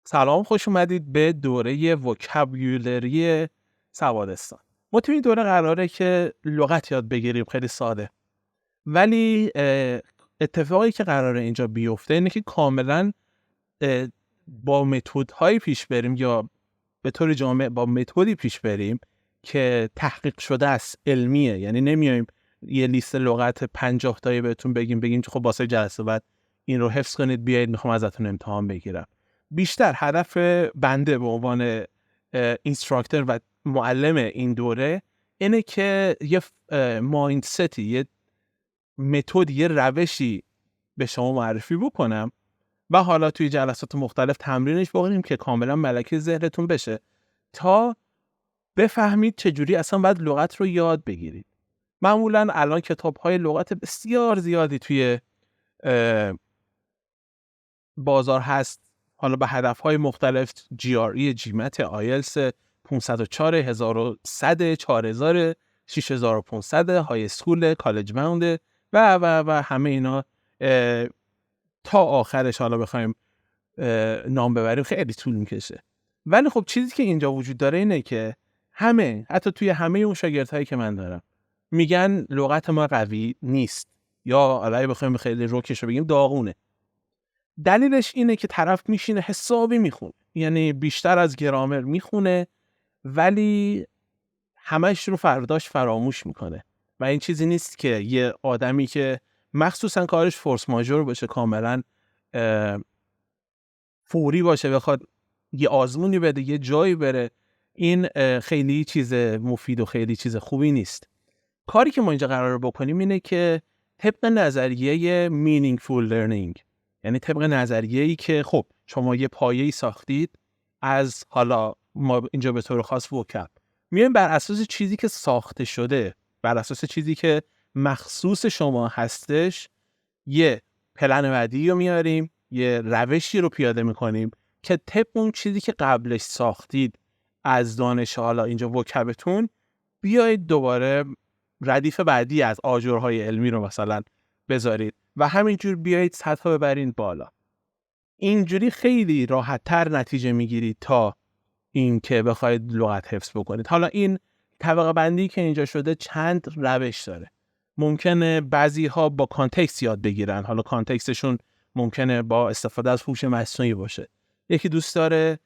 سلام، خوش اومدید به دوره وکابیولری سوادستان. ما توی این دوره قراره که لغت یاد بگیریم، خیلی ساده. ولی اتفاقی که قراره اینجا بیفته اینه که کاملا با متدهایی پیش بریم یا به طور جامع با متدی پیش بریم که تحقیق شده است، علمیه. یعنی نمیایم یه لیست لغت 50 تایی بهتون بگیم خب واسه جلسه بعد این رو حفظ کنید بیایید میخوام ازتون امتحان بگیرم. بیشتر هدف بنده به عنوان اینستراکتور و معلم این دوره اینه که یه مایندستی، یه متد، یه روشی به شما معرفی بکنم و حالا توی جلسات مختلف تمرینش بکنیم که کاملا ملکه ذهنتون بشه تا بفهمید چجوری اصلا باید لغت رو یاد بگیرید. معمولا الان کتاب‌های لغت بسیار زیادی توی بازار هست، حالا به هدف‌های مختلف، GRE، جیمت، آیلتس، 504، 1100، 4000، 6500، های اسکول، کالج باوند و همه اینا تا آخرش حالا بخوایم نام ببریم خیلی طول میکشه. ولی خب چیزی که اینجا وجود داره اینه که حتی توی همه اون شاگردهایی که من دارم میگن لغت ما قوی نیست، یا علاوه بخوایم خیلی روکش رو بگیم داغونه. دلیلش اینه که طرف میشینه حسابی میخونه، یعنی بیشتر از گرامر میخونه ولی همش رو فرداش فراموش میکنه. و این چیزی نیست که یه آدمی که مخصوصا کارش فورس ماژور باشه، کاملا فوری باشه، بخواد یه آزمونی بده، یه جایی بره، این خیلی چیز مفید و خیلی چیز خوبی نیست. کاری که ما اینجا قراره بکنیم اینه که طبق نظریه meaningful learning، یعنی طبق نظریه‌ای که خب شما یه پایه‌ای ساختید از، حالا ما اینجا به طور خاص وکب میایم بر اساس چیزی که ساخته شده، بر اساس چیزی که مخصوص شما هستش، یه پلن بعدی رو میاریم، یه روشی رو پیاده میکنیم که طبق اون چیزی که قبلش ساختید از دانش، حالا اینجا وکبتون، بیایید دوباره ردیف بعدی از آجرهای علمی رو مثلا بذارید و همینجور بیایید سطح ببرید بالا. اینجوری خیلی راحت‌تر نتیجه میگیرید تا این که بخواید لغت حفظ بکنید. حالا این طبقه بندی که اینجا شده چند روش داره. ممکنه بعضی ها با کانتکست یاد بگیرن، حالا کانتکستشون ممکنه با استفاده از هوش مصنوعی باشه. یکی دوست داره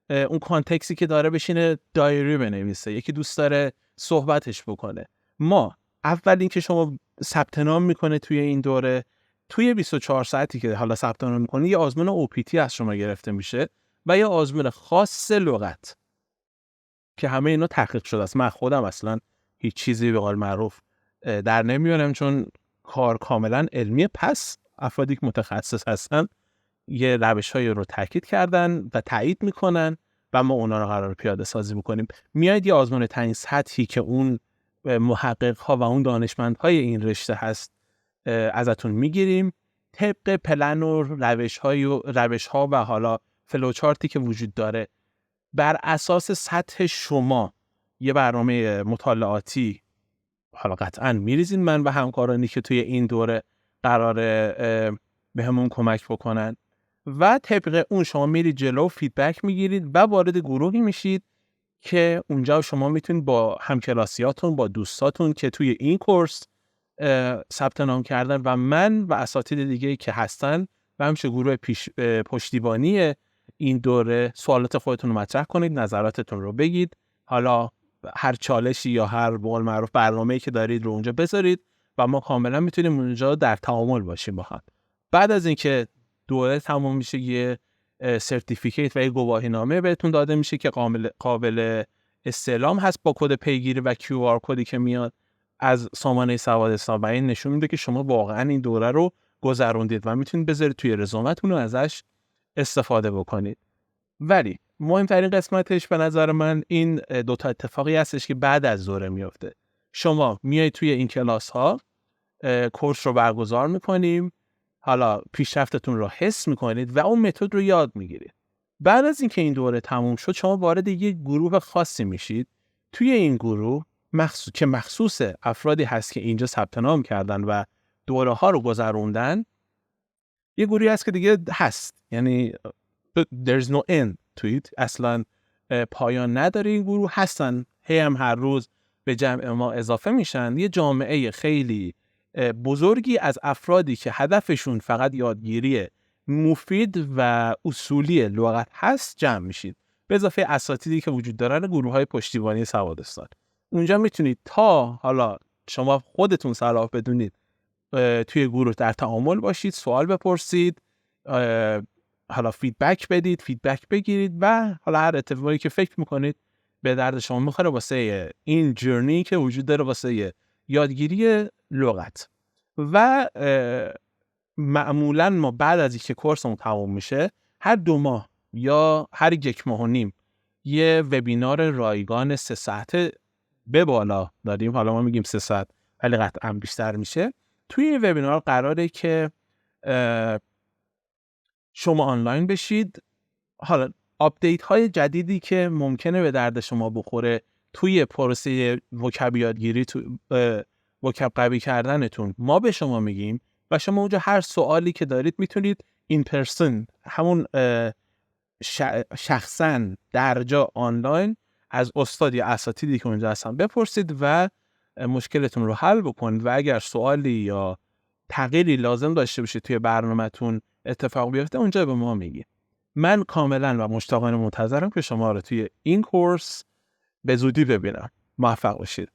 اون کانتکستی که داره بشینه دایری بنویسه، یکی دوست داره صحبتش بکنه. ما اول این که شما ثبت نام میکنه توی این دوره، توی 24 ساعتی که حالا ثبت نام میکنه یه آزمون OPT از شما گرفته میشه و یه آزمون خاص لغت که همه اینا تحقیق شده است. من خودم اصلا هیچ چیزی به قول معروف در نمیارم چون کار کاملا علمیه. پس افرادی که متخصص هستن یه روش‌هایی رو تاکید کردن و تایید میکنن و ما اونا رو قرار پیاده سازی بکنیم. میاد یه آزمون تعیین سطحی که اون محقق‌ها و اون دانشمندهای این رشته هست ازتون میگیریم، طبق پلن و روش‌ها و حالا فلوچارتی که وجود داره، بر اساس سطح شما یه برنامه مطالعاتی حالا قطعاً میریزین من و همکارانی که توی این دوره قراره به همون کمک بکنن و طبق اون شما میرید جلو، فیدبک میگیرید و وارد گروهی میشید که اونجا شما میتونید با همکلاسیاتون، با دوستاتون که توی این کورس ثبت نام کردن و من و اساتید دیگه که هستن و همچه گروه پشتیبانی این دوره، سوالات خودتون رو مطرح کنید، نظراتتون رو بگید، حالا هر چالشی یا هر به قول معروف برنامه‌ای که دارید رو اونجا بذارید و ما کاملا میتونیم اونجا در تعامل باشیم با هم. بعد از اینکه دوره تموم میشه یه سرتیفیکیت و یه گواهینامه بهتون داده میشه که قابل استعلام هست با کد پیگیری و QR کدی که میاد از سامانه سوادستان و این نشون میده که شما واقعا این دوره رو گذروندید و میتونید بذارید توی رزومتون و ازش استفاده بکنید. ولی مهمترین قسمتش به نظر من این دوتا اتفاقی هستش که بعد از دوره میفته. شما میایید توی این کلاس ها، کورس رو برگزار میکنیم، حالا پیشرفتتون رو حس میکنید و اون متد رو یاد میگیرید. بعد از اینکه این دوره تموم شد شما وارد یک گروه خاصی میشید. توی این گروه مخصوص افرادی هست که اینجا ثبت نام کردن و دوره ها رو گذروندن، یه گروهی هست که دیگه هست، یعنی there's no end to it. اصلا پایان نداره. این گروه هستن هم هر روز به جمع ما اضافه میشن. یه جامعه خیلی بزرگی از افرادی که هدفشون فقط یادگیری مفید و اصولی لغت هست جمع میشید، به اضافه اساتیدی که وجود دارن، گروه‌های پشتیبانی سوادستان. اونجا میتونید تا حالا شما خودتون صلاح بدونید توی گروه در تعامل باشید، سوال بپرسید، حالا فیدبک بدید، فیدبک بگیرید و حالا هر اتفاقی که فکر میکنید به درد شما میخوره واسه این جرنی که وجود داره واسه یادگیری لغت. و معمولا ما بعد از اینکه کورسمون تموم میشه هر 2 ماه یا هر 1 ماه و نیم یه وبینار رایگان 3 ساعته به بالا داریم. حالا ما میگیم 3 ساعت ولی قطعا بیشتر میشه. توی این وبینار قراره که شما آنلاین بشید، حالا آپدیت های جدیدی که ممکنه به درد شما بخوره توی پروسه وکب یادگیری، وکب قوی کردنتون، ما به شما میگیم و شما اونجا هر سوالی که دارید میتونید این پرسن، همون شخصا در جا آنلاین از استاد یا اساتیدی که اونجا هستن بپرسید و مشکلتون رو حل بکنید. و اگر سوالی یا تغییری لازم داشته باشید توی برنامه‌تون اتفاق بیفته اونجا به ما میگید. من کاملا و مشتاقانه منتظرم که شما رو توی این کورس به زودی ببینم. موفق باشید.